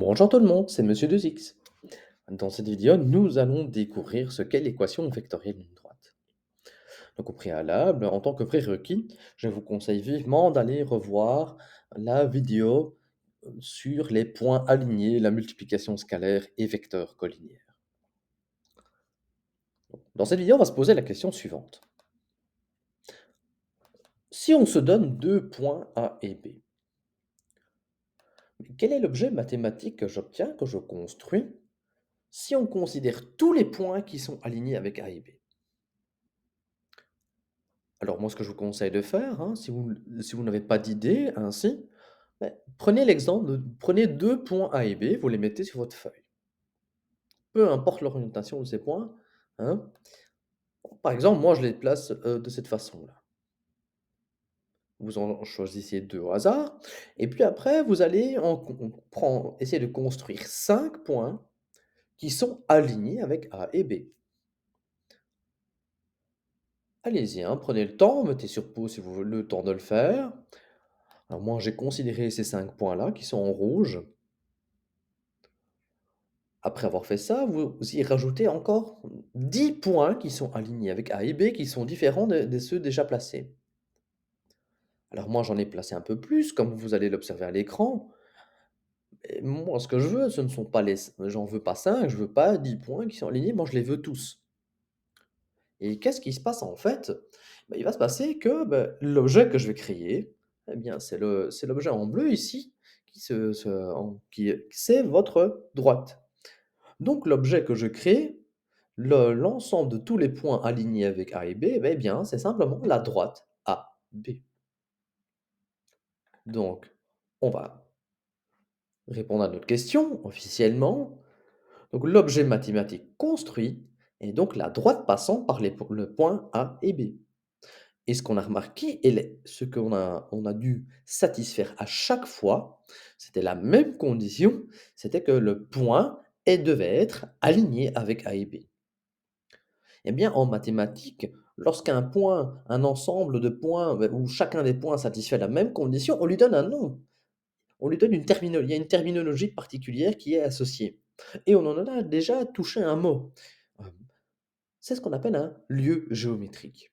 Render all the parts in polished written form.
Bonjour tout le monde, c'est Monsieur 2X. Dans cette vidéo, nous allons découvrir ce qu'est l'équation vectorielle d'une droite. Donc au préalable, en tant que prérequis, je vous conseille vivement d'aller revoir la vidéo sur les points alignés, la multiplication scalaire et vecteurs collinaires. Dans cette vidéo, on va se poser la question suivante. Si on se donne deux points A et B, quel est l'objet mathématique que j'obtiens, que je construis, si on considère tous les points qui sont alignés avec A et B? Alors moi, ce que je vous conseille de faire, hein, si vous n'avez pas d'idée ainsi, prenez l'exemple prenez 2 points A et B, vous les mettez sur votre feuille. Peu importe l'orientation de ces points, hein. Par exemple, moi, je les place, de cette façon-là. Vous en choisissez 2 au hasard et puis après vous allez essayer de construire 5 points qui sont alignés avec A et B. Allez-y, hein, prenez le temps, mettez sur pause si vous voulez le temps de le faire. Alors moi, j'ai considéré ces 5 points-là qui sont en rouge. Après avoir fait ça, vous y rajoutez encore 10 points qui sont alignés avec A et B, qui sont différents de ceux déjà placés. Alors moi, j'en ai placé un peu plus, comme vous allez l'observer à l'écran. Et moi, ce que je veux, ce ne sont pas j'en veux pas 5, je veux pas 10 points qui sont alignés, moi je les veux tous. Et qu'est-ce qui se passe en fait? Il va se passer que, l'objet que je vais créer, eh bien, c'est l'objet en bleu ici, qui c'est votre droite. Donc l'objet que je crée, l'ensemble de tous les points alignés avec A et B, eh bien, c'est simplement la droite AB. Donc, on va répondre à notre question officiellement. Donc l'objet mathématique construit est donc la droite passant par le point A et B. Et ce qu'on a remarqué, ce on a dû satisfaire à chaque fois, c'était la même condition, c'était que le point devait être aligné avec A et B. Eh bien, en mathématiques, lorsqu'un point, un ensemble de points, où chacun des points satisfait la même condition, on lui donne un nom. On lui donne il y a une terminologie particulière qui est associée. Et on en a déjà touché un mot. Euh, C'est ce qu'on appelle un lieu géométrique.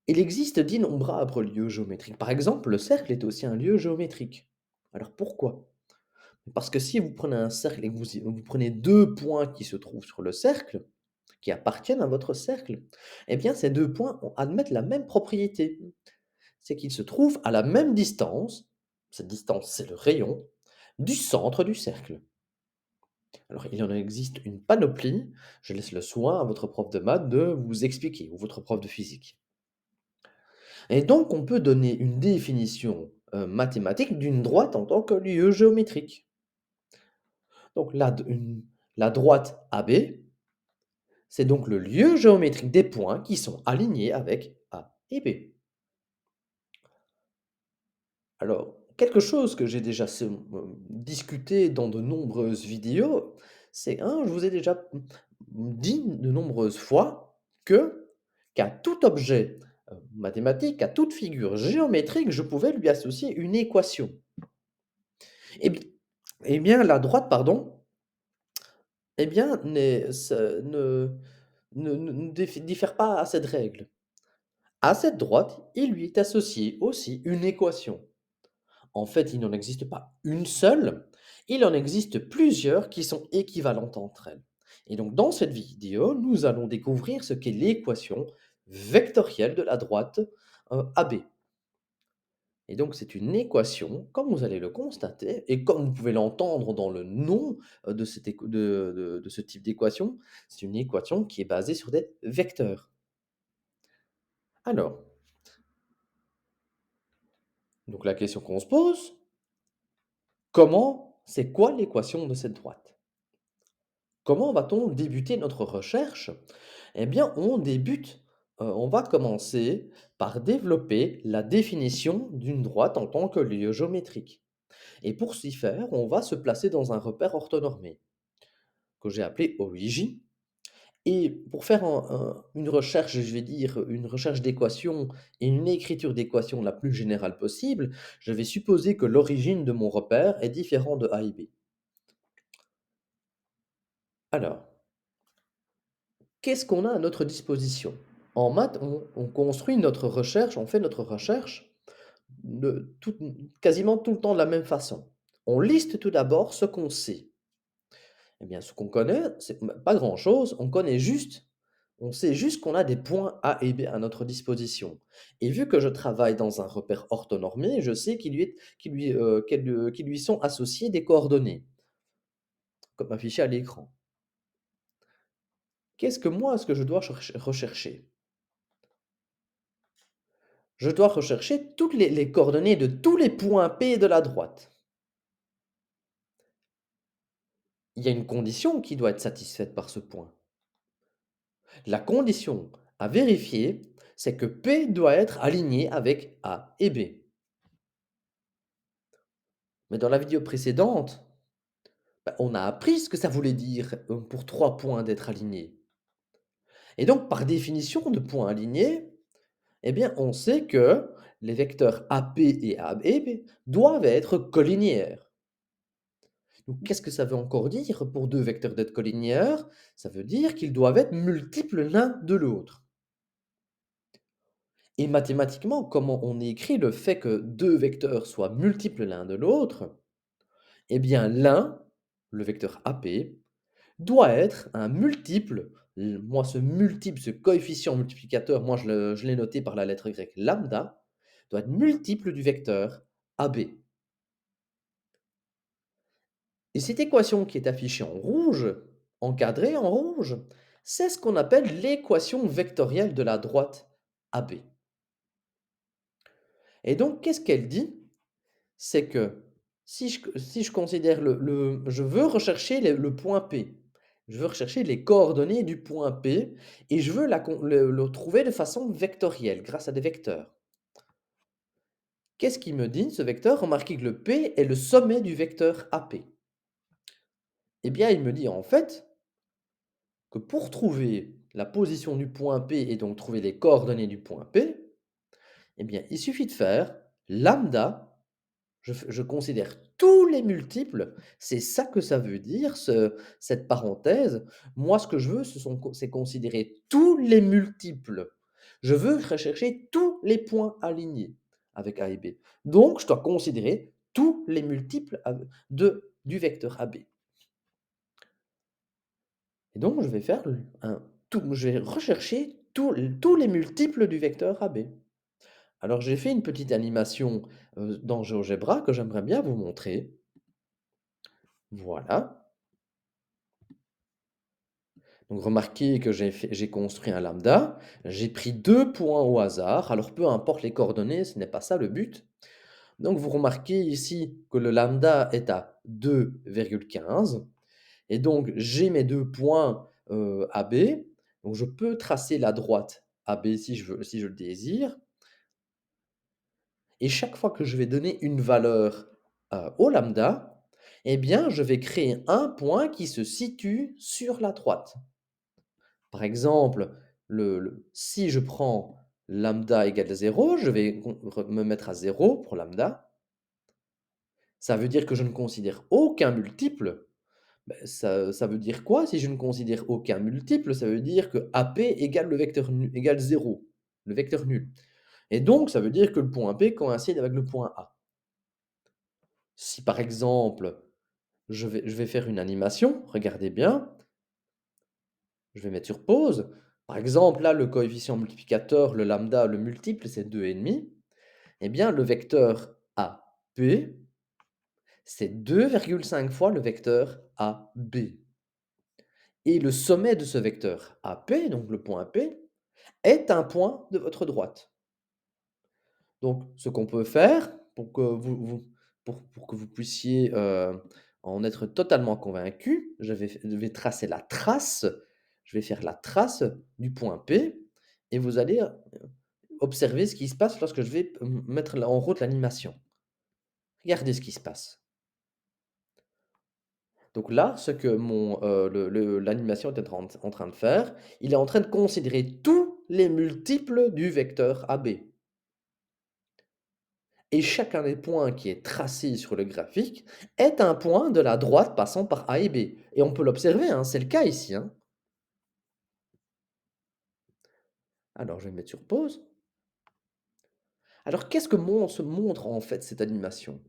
Il existe d'innombrables lieux géométriques. Par exemple, le cercle est aussi un lieu géométrique. Alors pourquoi? Parce que si vous prenez un cercle et que vous prenez deux points qui se trouvent sur le cercle, qui appartiennent à votre cercle, eh bien ces 2 points admettent la même propriété. C'est qu'ils se trouvent à la même distance, cette distance c'est le rayon, du centre du cercle. Alors il en existe une panoplie, je laisse le soin à votre prof de maths de vous expliquer, ou votre prof de physique. Et donc on peut donner une définition mathématique d'une droite en tant que lieu géométrique. Donc la droite AB, c'est donc le lieu géométrique des points qui sont alignés avec A et B. Alors, quelque chose que j'ai déjà discuté dans de nombreuses vidéos, je vous ai déjà dit de nombreuses fois qu'à tout objet mathématique, à toute figure géométrique, je pouvais lui associer une équation. Eh, bi- eh bien, la droite, pardon, eh bien, ne diffère pas à cette règle. À cette droite, il lui est associé aussi une équation. En fait, il n'en existe pas une seule, il en existe plusieurs qui sont équivalentes entre elles. Et donc, dans cette vidéo, nous allons découvrir ce qu'est l'équation vectorielle de la droite AB. Et donc, c'est une équation, comme vous allez le constater, et comme vous pouvez l'entendre dans le nom de ce type d'équation, c'est une équation qui est basée sur des vecteurs. Alors, donc la question qu'on se pose, c'est quoi l'équation de cette droite? Comment va-t-on débuter notre recherche? Eh bien, on va commencer par développer la définition d'une droite en tant que lieu géométrique. Et pour s'y faire, on va se placer dans un repère orthonormé que j'ai appelé origine. Et pour faire une recherche, je vais dire, une recherche d'équation et une écriture d'équation la plus générale possible, je vais supposer que l'origine de mon repère est différente de A et B. Alors, qu'est-ce qu'on a à notre disposition? En maths, on construit notre recherche, on fait notre recherche de tout quasiment tout le temps de la même façon. On liste tout d'abord ce qu'on sait. Eh bien, ce qu'on connaît, c'est pas grand-chose, on sait juste qu'on a des points A et B à notre disposition. Et vu que je travaille dans un repère orthonormé, je sais qu'il lui sont associées des coordonnées, comme affiché à l'écran. Est-ce que je dois rechercher? Je dois rechercher toutes les coordonnées de tous les points P de la droite. Il y a une condition qui doit être satisfaite par ce point. La condition à vérifier, c'est que P doit être aligné avec A et B. Mais dans la vidéo précédente, on a appris ce que ça voulait dire pour 3 points d'être alignés. Et donc, par définition de points alignés, eh bien, on sait que les vecteurs AP et AB doivent être collinéaires. Donc, qu'est-ce que ça veut encore dire pour deux vecteurs d'être collinéaires? Ça veut dire qu'ils doivent être multiples l'un de l'autre. Et mathématiquement, comment on écrit le fait que deux vecteurs soient multiples l'un de l'autre? Eh bien, l'un, le vecteur AP, doit être un multiple. Moi, ce coefficient multiplicateur, moi, je l'ai noté par la lettre grecque lambda, doit être multiple du vecteur AB. Et cette équation qui est affichée en rouge, encadrée en rouge, c'est ce qu'on appelle l'équation vectorielle de la droite AB. Et donc, qu'est-ce qu'elle dit? C'est que si je considère je veux rechercher le point P. Je veux rechercher les coordonnées du point P et je veux le trouver de façon vectorielle, grâce à des vecteurs. Qu'est-ce qu'il me dit, ce vecteur? Remarquez que le P est le sommet du vecteur AP. Eh bien, il me dit en fait que pour trouver la position du point P et donc trouver les coordonnées du point P, eh bien, il suffit de faire lambda. Je considère tous les multiples, c'est ça que ça veut dire cette parenthèse. Moi, ce que je veux, c'est considérer tous les multiples. Je veux rechercher tous les points alignés avec A et B. Donc, je dois considérer tous les multiples du vecteur AB. Et donc, je vais faire je vais rechercher tous les multiples du vecteur AB. Alors, j'ai fait une petite animation dans GeoGebra que j'aimerais bien vous montrer. Voilà. Donc remarquez que j'ai construit un lambda, j'ai pris 2 points au hasard, alors peu importe les coordonnées, ce n'est pas ça le but. Donc vous remarquez ici que le lambda est à 2,15 et donc j'ai mes 2 points, AB, donc je peux tracer la droite AB si je le désire et chaque fois que je vais donner une valeur, au lambda, eh bien je vais créer un point qui se situe sur la droite. Par exemple, si je prends lambda égale 0, je vais me mettre à 0 pour lambda. Ça veut dire que je ne considère aucun multiple. Ben, ça veut dire quoi si je ne considère aucun multiple? Ça veut dire que AP égale égale 0, le vecteur nul. Et donc, ça veut dire que le point P coïncide avec le point A. Si par exemple, je vais faire une animation, regardez bien, je vais mettre sur pause. Par exemple, là, le coefficient multiplicateur, le lambda, le multiple, c'est 2,5. Eh bien, le vecteur AP, c'est 2,5 fois le vecteur AB. Et le sommet de ce vecteur AP, donc le point AP, est un point de votre droite. Donc, ce qu'on peut faire pour que pour que vous puissiez en être totalement convaincu, je vais tracer la trace, je vais faire la trace du point P et vous allez observer ce qui se passe lorsque je vais mettre en route l'animation. Regardez ce qui se passe. Donc là, ce que l'animation est en train de faire, il est en train de considérer tous les multiples du vecteur AB. Et chacun des points qui est tracé sur le graphique est un point de la droite passant par A et B. Et on peut l'observer, hein, c'est le cas ici, hein. Alors je vais me mettre sur pause. Alors qu'est-ce que se montre en fait cette animation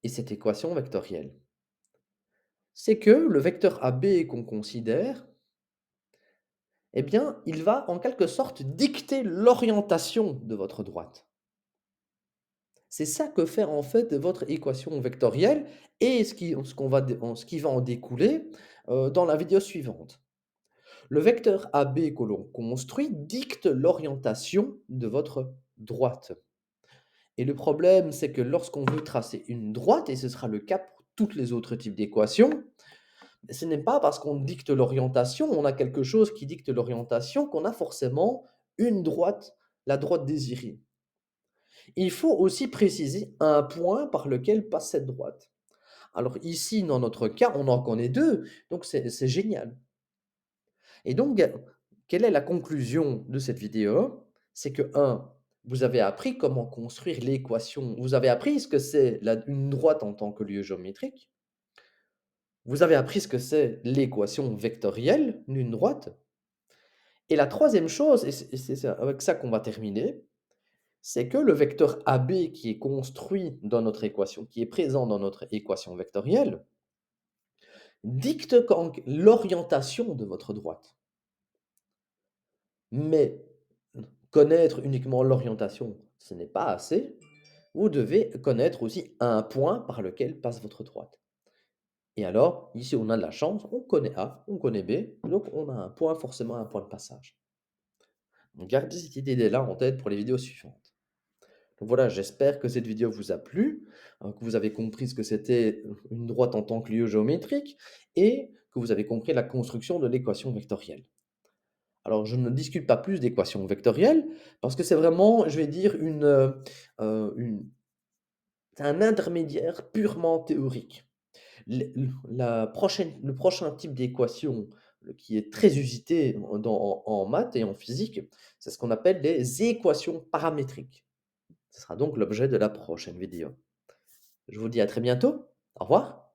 et cette équation vectorielle? C'est que le vecteur AB qu'on considère, eh bien, il va en quelque sorte dicter l'orientation de votre droite. C'est ça que fait en fait votre équation vectorielle et ce qui va en découler dans la vidéo suivante. Le vecteur AB que l'on construit dicte l'orientation de votre droite. Et le problème, c'est que lorsqu'on veut tracer une droite, et ce sera le cas pour tous les autres types d'équations, ce n'est pas parce qu'on dicte l'orientation, on a quelque chose qui dicte l'orientation, qu'on a forcément une droite, la droite désirée. Il faut aussi préciser un point par lequel passe cette droite. Alors ici, dans notre cas, on en connaît deux, donc c'est génial. Et donc, quelle est la conclusion de cette vidéo? C'est que un, vous avez appris comment construire l'équation. Vous avez appris ce que c'est une droite en tant que lieu géométrique. Vous avez appris ce que c'est l'équation vectorielle d'une droite. Et la troisième chose, et c'est avec ça qu'on va terminer, c'est que le vecteur AB qui est construit dans notre équation, qui est présent dans notre équation vectorielle, dicte l'orientation de votre droite. Mais connaître uniquement l'orientation, ce n'est pas assez. Vous devez connaître aussi un point par lequel passe votre droite. Et alors, ici, on a de la chance, on connaît A, on connaît B, donc on a un point, forcément un point de passage. Donc gardez cette idée-là en tête pour les vidéos suivantes. Donc voilà, j'espère que cette vidéo vous a plu, que vous avez compris ce que c'était une droite en tant que lieu géométrique et que vous avez compris la construction de l'équation vectorielle. Alors je ne discute pas plus d'équation vectorielle parce que c'est vraiment, je vais dire, une c'est un intermédiaire purement théorique. Le prochain type d'équation, qui est très usité en maths et en physique, c'est ce qu'on appelle les équations paramétriques. Ce sera donc l'objet de la prochaine vidéo. Je vous dis à très bientôt. Au revoir.